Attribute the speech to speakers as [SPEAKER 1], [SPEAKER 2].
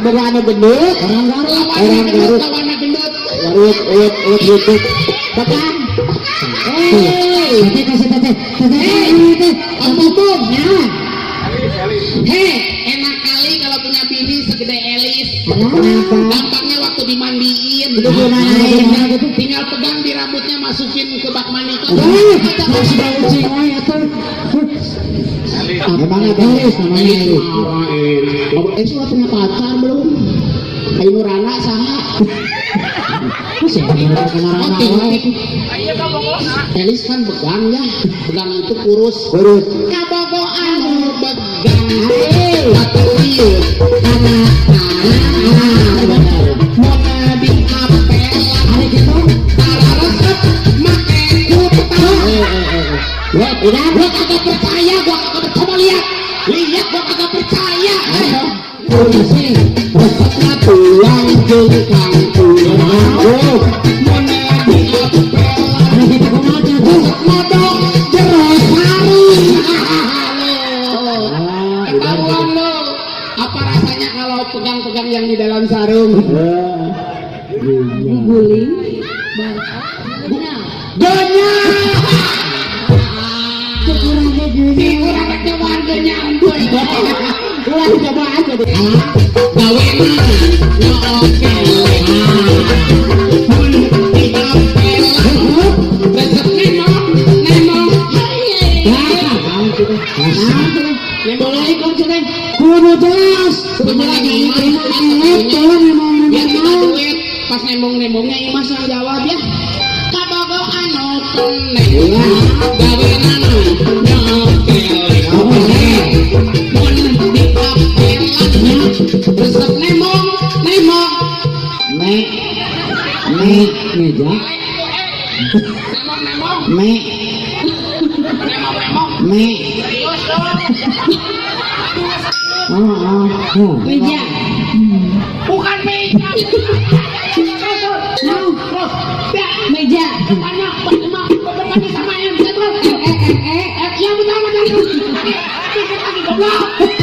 [SPEAKER 1] boga anu gendut, orang Garut. Garut. Pegang.
[SPEAKER 2] Enak kali kalau punya bini segede Elis. Gampangnya waktu dimandiin. Tinggal pegang di rambutnya, masukin ke bak mandi.
[SPEAKER 1] Emangnya Elis namanya Elis. Sudah punya pacar belum? Ayo Nurana sama. Elis kan begang ya, begang itu kurus. Kabogoan begang, aturius, mau di apel, tara resep, make kutang. Gua kagak percaya, coba lihat gua kagak percaya. Polisi, resepnya tulang jengkang tulang. Apa rasanya kalau pegang-pegang yang di dalam sarung?
[SPEAKER 3] Diguling.
[SPEAKER 2] Gonya. Kurangnya warganya ambil.
[SPEAKER 1] Ulah coba aja deh.
[SPEAKER 2] Gawean, oke. Pas nembong-nembongnya Imas yang jawab ya. Kabogo anu keneng gawean resep nembong
[SPEAKER 1] meja
[SPEAKER 3] Meja.
[SPEAKER 2] bukan meja.
[SPEAKER 3] Meja.
[SPEAKER 2] Banyak sama yang betul. Yang betul. Goblok.